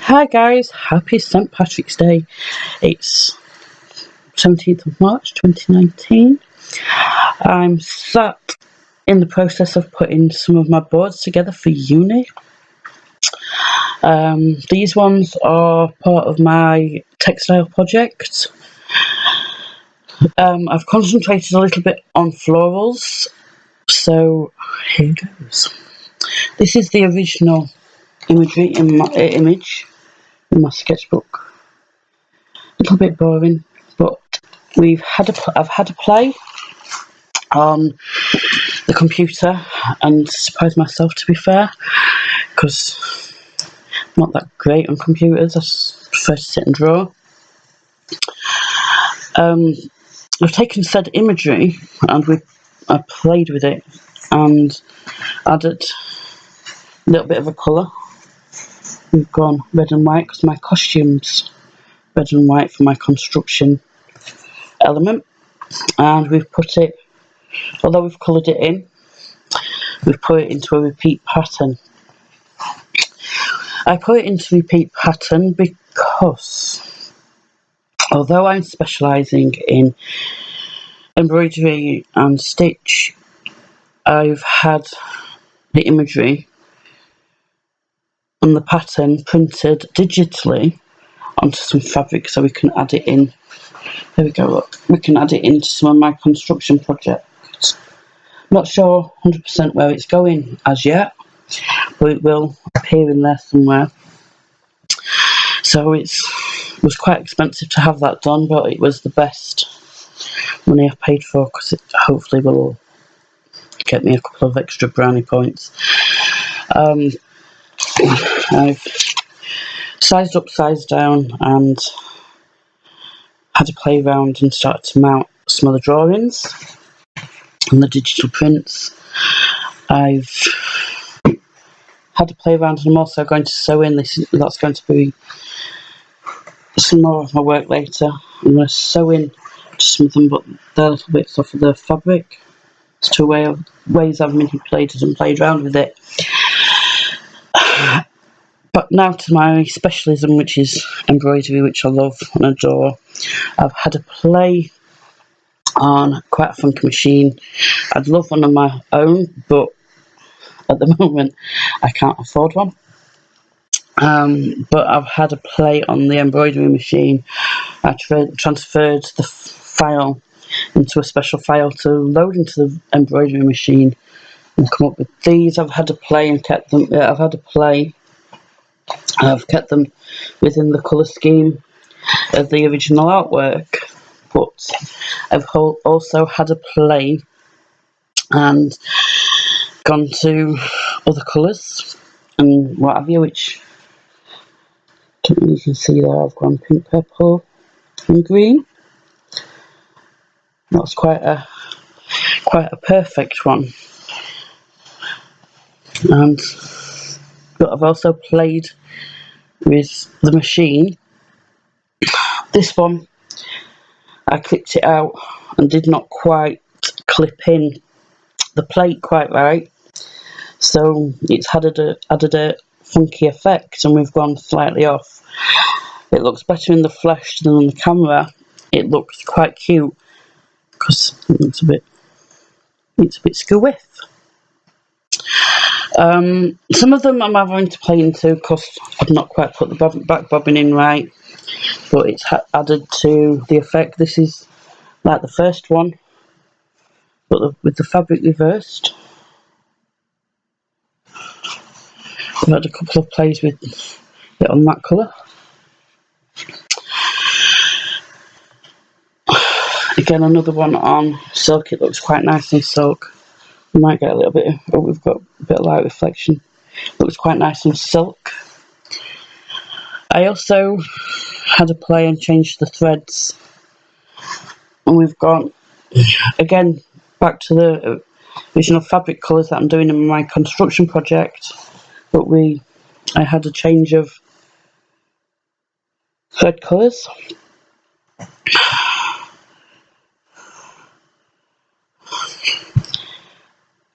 Hi guys, happy St. Patrick's Day. It's 17th of March 2019. I'm sat in the process of putting some of my boards together for uni. These ones are part of my textile project. I've concentrated a little bit on florals, so here goes. This is the original imagery in my in my sketchbook. A little bit boring, but I've had a play on the computer and surprised myself, to be fair, because I'm not that great on computers. I prefer to sit and draw. I've taken said imagery and I played with it and added a little bit of a colour. We've gone red and white because my costume's red and white for my construction element, and we've put it, although we've coloured it in, we've put it into a repeat pattern. I put it into repeat pattern because although I'm specialising in embroidery and stitch, I've had the imagery and the pattern printed digitally onto some fabric so we can add it in. There we go, look. We can add it into some of my construction projects. Not sure 100% where it's going as yet, but it will appear in there somewhere. So it was quite expensive to have that done, but it was the best money I've paid for because it hopefully will get me a couple of extra brownie points. I've sized up, sized down, and had a play around and started to mount some of the drawings and the digital prints. I've had to play around, and I'm also going to sew in this. That's going to be some more of my work later. I'm going to sew in some of them, but they're little bits off of the fabric. It's two ways I've manipulated and played around with it. But now to my specialism, which is embroidery, which I love and adore. I've had a play on quite a funky machine. I'd love one of my own, but at the moment I can't afford one. But I've had a play on the embroidery machine. I transferred the file into a special file to load into the embroidery machine and come up with these. I've had a play and kept them. I've kept them within the colour scheme of the original artwork, but I've also had a play and gone to other colours and what have you, which I don't know if you can see there. I've gone pink, purple and green. That's quite a perfect one. But I've also played with the machine. This one, I clipped it out and did not quite clip in the plate quite right, so it's added a funky effect, and we've gone slightly off. It looks better in the flesh than on the camera. It looks quite cute because it's a bit skewiff. Some of them I'm having to play into because I've not quite put the back bobbin in right, but it's added to the effect. This is like the first one, but with the fabric reversed. I've had a couple of plays with it on that colour. Again, another one on silk. It looks quite nice on silk. We might get a little bit of, we've got a bit of light reflection. Looks quite nice on silk. I also had a play and changed the threads, and we've gone again back to the original fabric colours that I'm doing in my construction project, but I had a change of thread colours.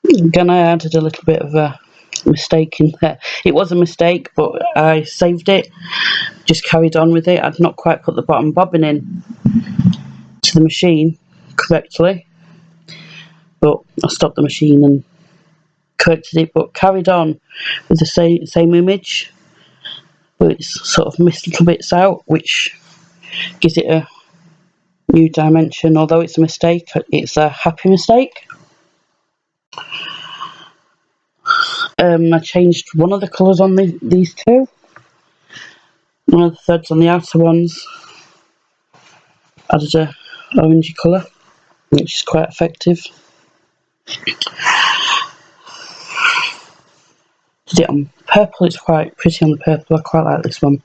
Again, I added a little bit of a mistake in there. It was a mistake, but I saved it, just carried on with it. I'd not quite put the bottom bobbin in to the machine correctly, but I stopped the machine and corrected it, but carried on with the same image, but it's sort of missed little bits out, which gives it a new dimension. Although it's a mistake, it's a happy mistake. I changed one of the colours on these two. One of the threads on the outer ones added a orangey colour, which is quite effective. Did it on purple, it's quite pretty on the purple. I quite like this one.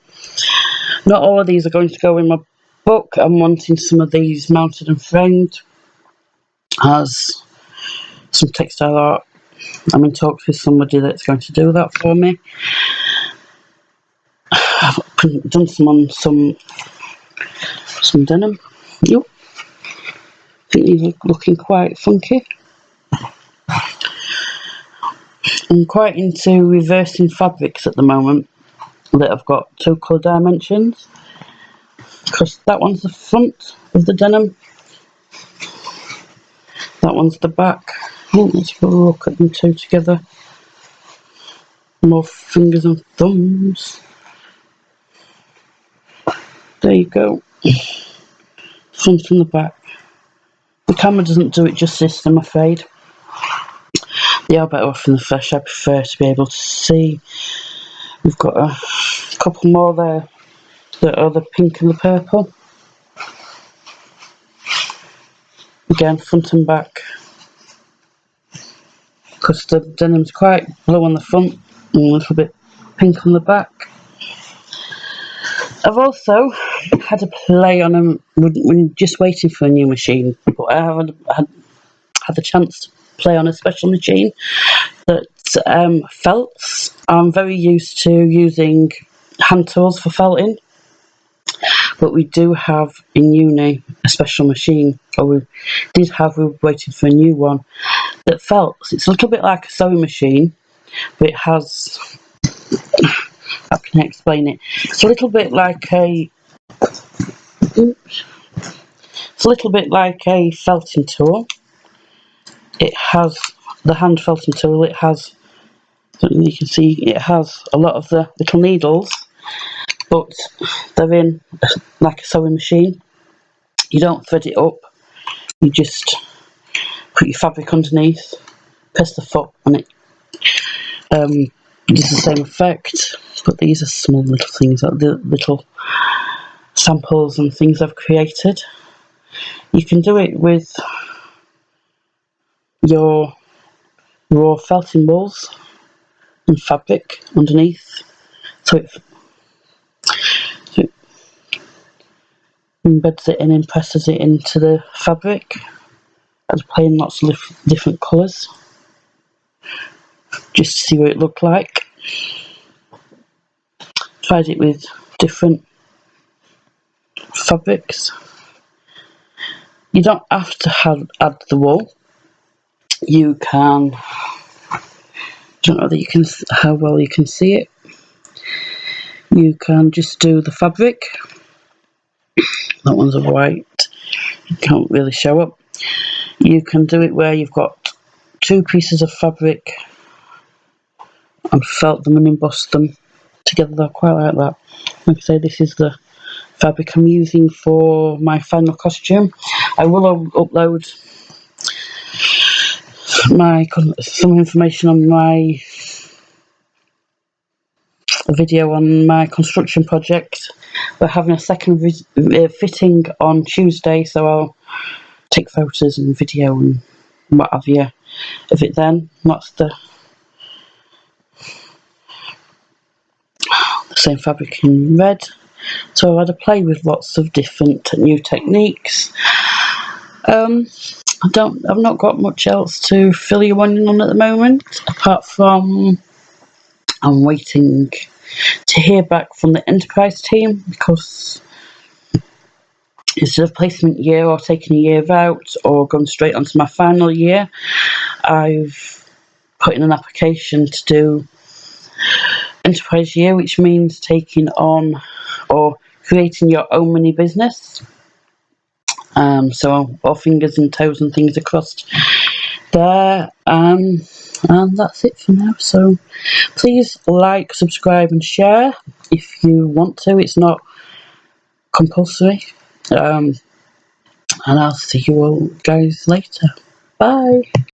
Not all of these are going to go in my book. I'm wanting some of these mounted and framed as some textile art. I'm in talks with somebody that's going to do that for me. I've done some on some denim. Yep. I think these are looking quite funky. I'm quite into reversing fabrics at the moment that have got two colour dimensions, because that one's the front of the denim, that one's the back. Let's have a look at them two together. More fingers and thumbs. There you go. Front and the back. The camera doesn't do it justice, I'm afraid. They are better off in the flesh. I prefer to be able to see. We've got a couple more there that are the pink and the purple. Again, front and back, because the denim's quite blue on the front and a little bit pink on the back. I've also had a play on them when just waiting for a new machine, but I haven't had the chance to play on a special machine that felts. I'm very used to using hand tools for felting, but we do have in uni a special machine, or we were waiting for a new one that felts. It's a little bit like a sewing machine, but it has, how can I explain it? It's a little bit like a felting tool. It has the hand felting tool. It has, you can see, it has a lot of the little needles, but they're in like a sewing machine. You don't thread it up, you just put your fabric underneath, press the foot on it. It does the same effect, but these are small little things, like the little samples and things I've created. You can do it with your raw felting balls and fabric underneath, so it embeds it in and presses it into the fabric. I was playing lots of different colours just to see what it looked like. Tried it with different fabrics. You don't have to add the wool. You can, I don't know that you can, how well you can see it. You can just do the fabric. That one's a white, it can't really show up. You can do it where you've got two pieces of fabric and felt them and embossed them together. I quite like that. Like I say, this is the fabric I'm using for my final costume. I will upload some information on my video on my construction project. We're having a second fitting on Tuesday, so I'll take photos and video and what have you of it then. That's the same fabric in red. So I had a play with lots of different new techniques. I've not got much else to fill you on at the moment, apart from I'm waiting to hear back from the enterprise team, because instead of placement year or taking a year out or going straight onto my final year, I've put in an application to do enterprise year, which means taking on or creating your own mini business. So our fingers and toes and things across there. And that's it for now. So please like, subscribe and share if you want to. It's not compulsory. And I'll see you all guys later. Bye.